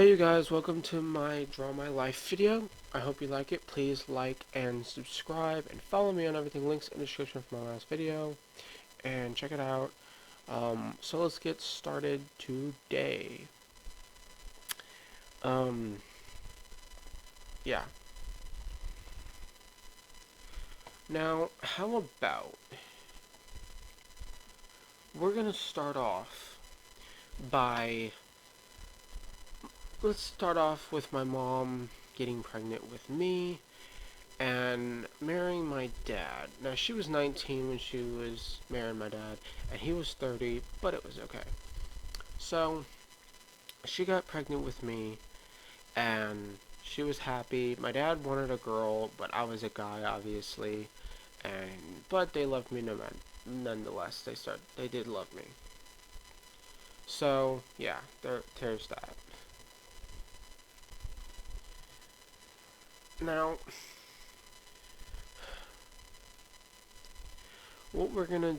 Hey you guys, welcome to my Draw My Life video. I hope you like it. Please like and subscribe and follow me on everything. Links in the description for my last video. And check it out. So let's get started today. Um, yeah. Now, how about we're gonna start off by let's start off with my mom getting pregnant with me and marrying my dad. Now, she was 19 when she was marrying my dad, and he was 30, but it was okay. So, she got pregnant with me, and she was happy. My dad wanted a girl, but I was a guy, obviously, but they loved me nonetheless. They did love me. So, yeah, there's that. Now, what we're gonna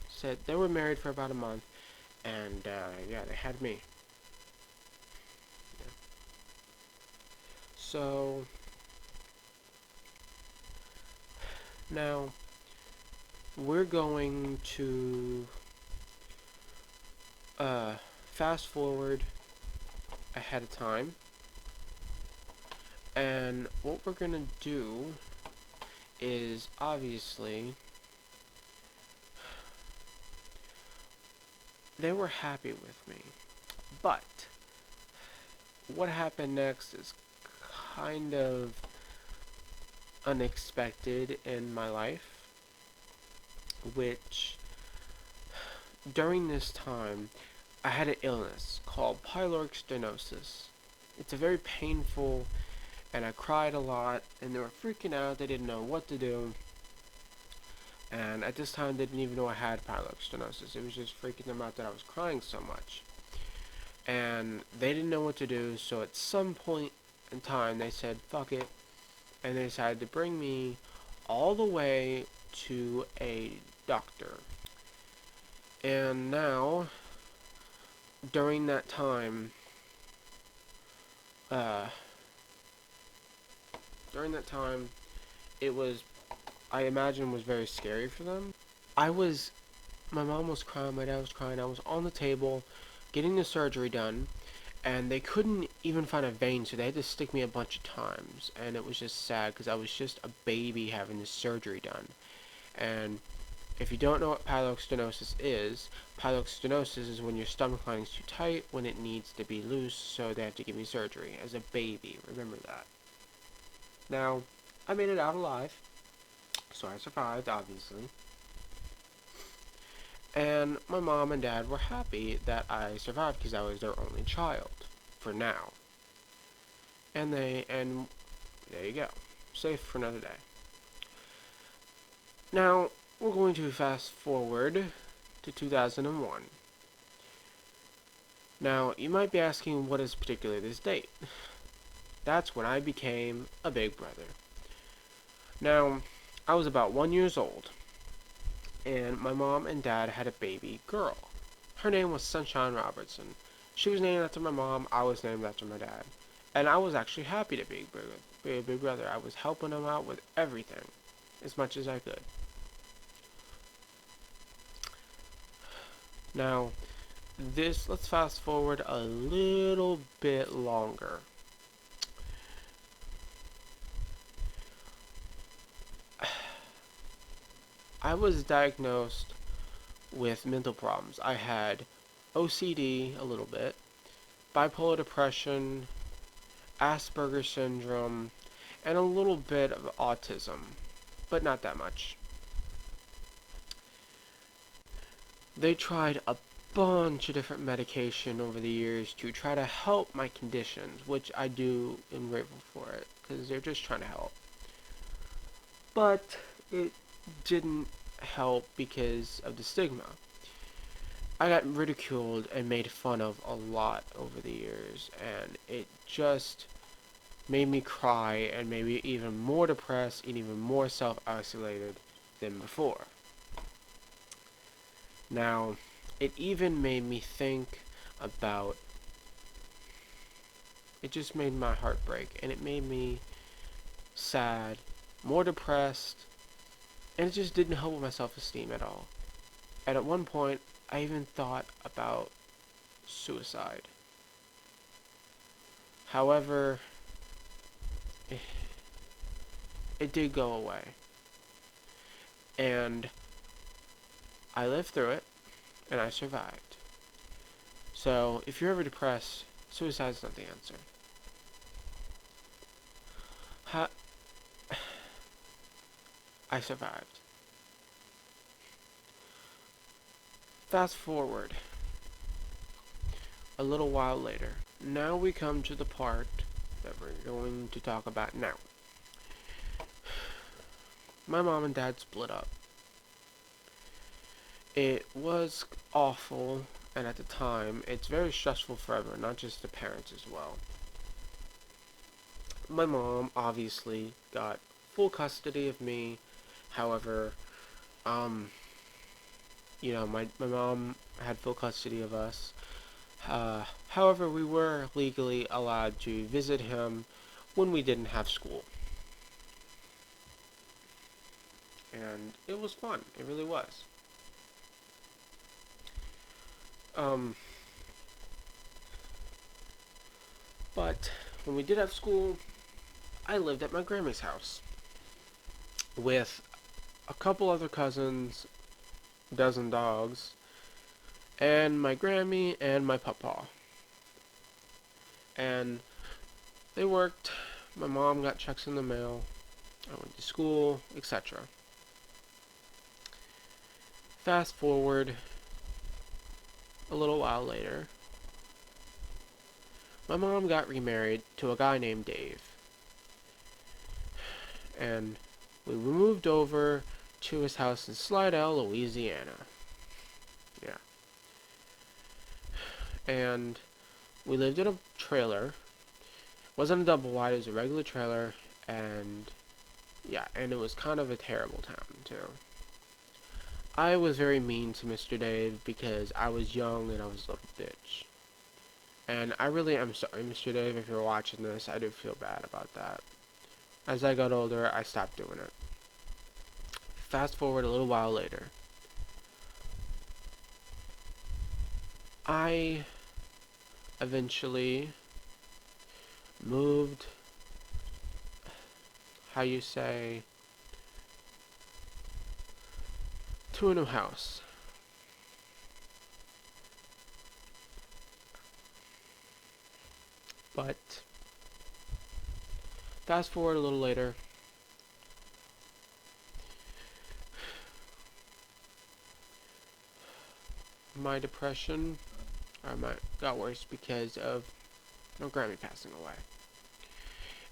said they were married for about a month, and yeah, they had me. Yeah. So now we're going to fast forward ahead of time, and what we're gonna do is obviously they were happy with me, but what happened next is kind of unexpected in my life, which during this time I had an illness called pyloric stenosis. It's a very painful, and I cried a lot, and they were freaking out. They didn't know what to do, and at this time they didn't even know I had pyloric stenosis. It was just freaking them out that I was crying so much, and they didn't know what to do. So at some point in time they said fuck it, and they decided to bring me all the way to a doctor. And now during that time, uh, during that time, it was, I imagine, was very scary for them. I was, my mom was crying, my dad was crying. I was on the table getting the surgery done, and they couldn't even find a vein, so they had to stick me a bunch of times. And it was just sad because I was just a baby having this surgery done. And if you don't know what pyloric stenosis is when your stomach lining is too tight when it needs to be loose, so they have to give me surgery as a baby. Remember that. Now, I made it out alive, so I survived, obviously. And my mom and dad were happy that I survived because I was their only child, for now. And there you go. Safe for another day. Now, we're going to fast forward to 2001. Now, you might be asking what is particularly this date. That's when I became a big brother. Now, I was about 1 year old, and my mom and dad had a baby girl. Her name was Sunshine Robertson. She was named after my mom, I was named after my dad. And I was actually happy to be a big brother. I was helping them out with everything, as much as I could. Now, let's fast forward a little bit longer. I was diagnosed with mental problems. I had OCD a little bit, bipolar depression, Asperger's syndrome, and a little bit of autism, but not that much. They tried a bunch of different medication over the years to try to help my conditions, which I do am grateful for it, because they're just trying to help. But it didn't help because of the stigma. I got ridiculed and made fun of a lot over the years, and it just made me cry and made me even more depressed and even more self-isolated than before. Now, it even made me think about it just made my heart break, and it made me sad, more depressed, and it just didn't help with my self-esteem at all. And at one point, I even thought about suicide. However, it, it did go away, and I lived through it, and I survived. So, if you're ever depressed, suicide's not the answer. Ha- I survived. Fast forward a little while later. Now we come to the part that we're going to talk about now. My mom and dad split up. It was awful, and at the time, it's very stressful for everyone, not just the parents as well. My mom obviously got full custody of me. However, um, my mom had full custody of us. However, we were legally allowed to visit him when we didn't have school. And it was fun. It really was. Um, but when we did have school, I lived at my Grammy's house with a couple other cousins, a dozen dogs, and my Grammy and my papa. And they worked. My mom got checks in the mail. I went to school, etc. Fast forward a little while later, my mom got remarried to a guy named Dave. And we moved over to his house in Slidell, Louisiana. Yeah. And we lived in a trailer. It wasn't a double wide, it was a regular trailer. And yeah, and it was kind of a terrible town, too. I was very mean to Mr. Dave because I was young and I was a little bitch. And I really am sorry, Mr. Dave, if you're watching this. I do feel bad about that. As I got older, I stopped doing it. Fast forward a little while later. I eventually moved, how you say, to a new house. But fast forward a little later, my depression got worse because of my Grammy passing away.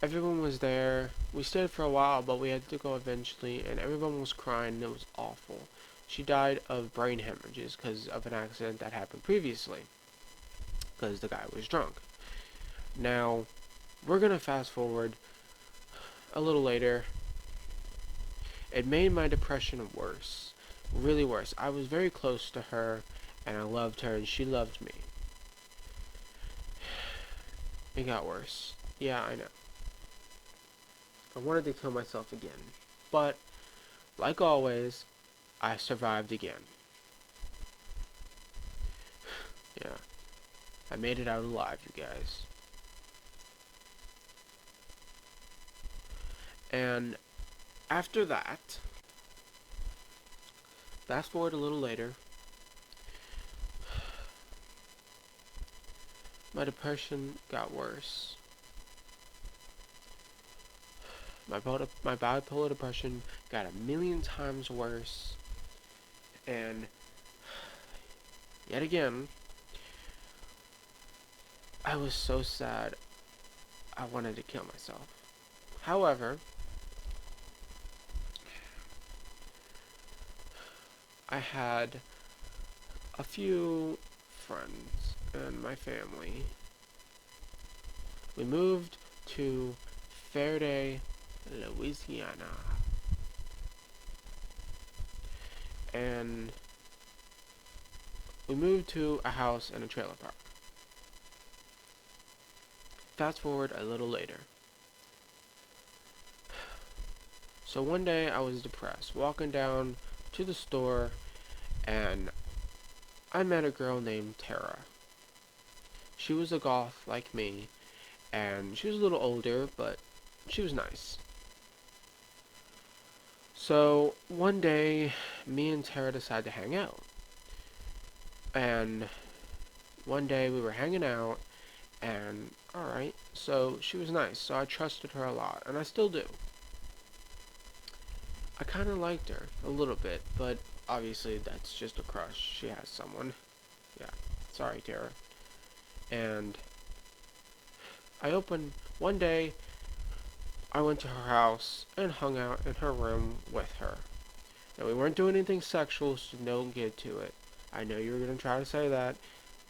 Everyone was there. We stayed for a while, but we had to go eventually, and everyone was crying, and it was awful. She died of brain hemorrhages because of an accident that happened previously, because the guy was drunk. Now, we're going to fast forward a little later. It made my depression worse. Really worse. I was very close to her, and I loved her, and she loved me. It got worse. Yeah, I know. I wanted to kill myself again. But, like always, I survived again. Yeah. I made it out alive, you guys. And after that, fast forward a little later, my depression got worse. My bipolar depression got a million times worse. And yet again, I was so sad, I wanted to kill myself. However, I had a few friends and my family. We moved to Ferriday, Louisiana. And we moved to a house in a trailer park. Fast forward a little later. So one day I was depressed, walking down to the store, and I met a girl named Tara. She was a goth like me, and she was a little older, but she was nice. So one day, me and Tara decided to hang out. And one day we were hanging out, and alright, so she was nice, so I trusted her a lot, and I still do. I kind of liked her a little bit, but obviously that's just a crush. She has someone. Yeah, sorry, Tara. And one day, I went to her house and hung out in her room with her. Now, we weren't doing anything sexual, so don't get to it. I know you were going to try to say that.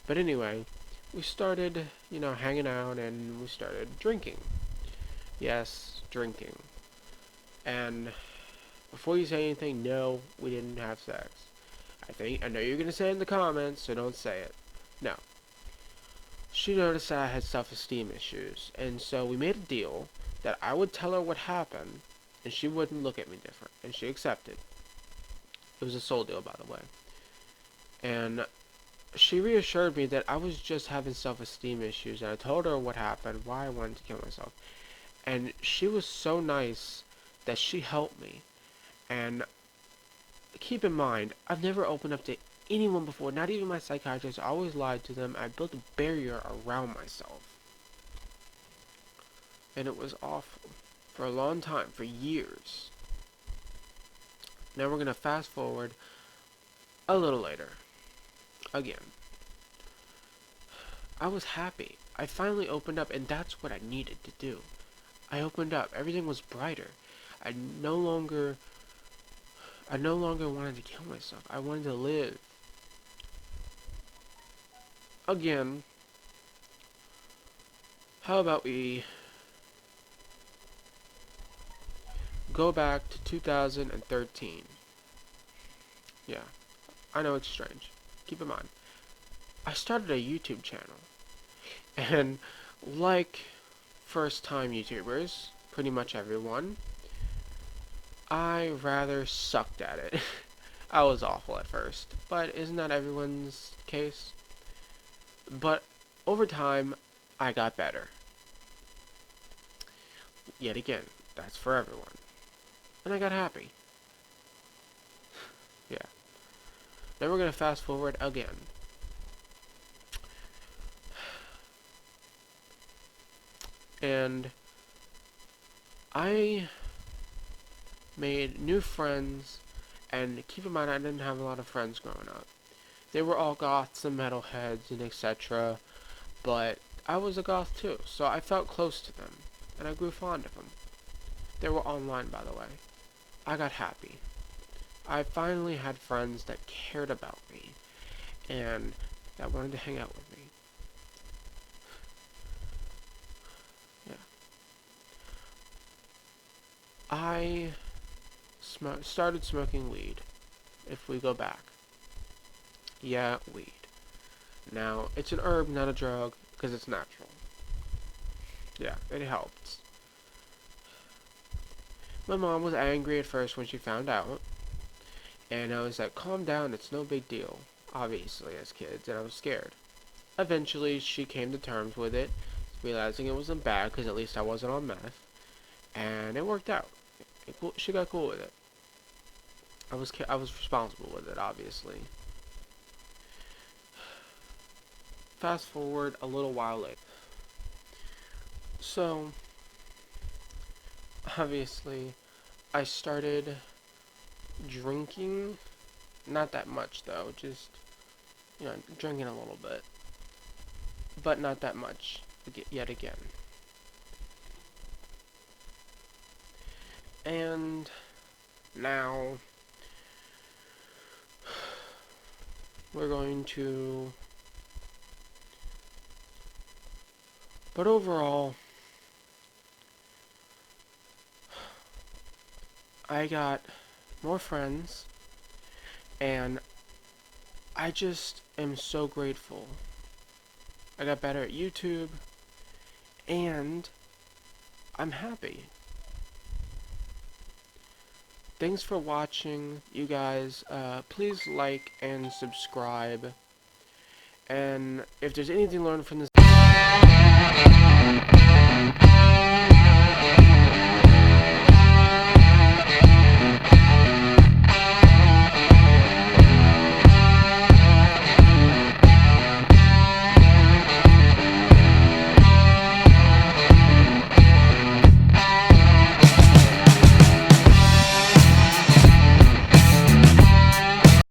But anyway, we started, hanging out and we started drinking. Yes, drinking. And before you say anything, no, we didn't have sex. I know you're going to say it in the comments, so don't say it. No. She noticed that I had self-esteem issues, and so we made a deal that I would tell her what happened, and she wouldn't look at me different, and she accepted. It was a soul deal, by the way. And she reassured me that I was just having self-esteem issues, and I told her what happened, why I wanted to kill myself. And she was so nice that she helped me. And keep in mind, I've never opened up to anyone before, not even my psychiatrist. I always lied to them. I built a barrier around myself. And it was awful. For a long time, for years. Now we're going to fast forward a little later. Again. I was happy. I finally opened up, and that's what I needed to do. I opened up. Everything was brighter. I no longer wanted to kill myself. I wanted to live. Again, how about we go back to 2013. Yeah, I know it's strange. Keep in mind, I started a YouTube channel. And like first-time YouTubers, pretty much everyone, I rather sucked at it. I was awful at first, but isn't that everyone's case? But over time, I got better. Yet again, that's for everyone. And I got happy. Yeah. Then we're going to fast forward again. And I made new friends, and keep in mind I didn't have a lot of friends growing up. They were all goths and metalheads and etc. But I was a goth too, so I felt close to them, and I grew fond of them. They were online, by the way. I got happy. I finally had friends that cared about me, and that wanted to hang out with me. Yeah. I started smoking weed, if we go back. Yeah, weed. Now, it's an herb, not a drug, because it's natural. Yeah, it helps. My mom was angry at first when she found out, and I was like, calm down, it's no big deal, obviously, as kids, and I was scared. Eventually, she came to terms with it, realizing it wasn't bad, because at least I wasn't on meth, and it worked out. She got cool with it. I was responsible with it, obviously. Fast forward a little while later. So, obviously, I started drinking. Not that much, though. Just, drinking a little bit. But not that much, yet again. And now, we're going to... But overall, I got more friends, and I just am so grateful. I got better at YouTube, and I'm happy. Thanks for watching, you guys. Please like and subscribe. And if there's anything learned from this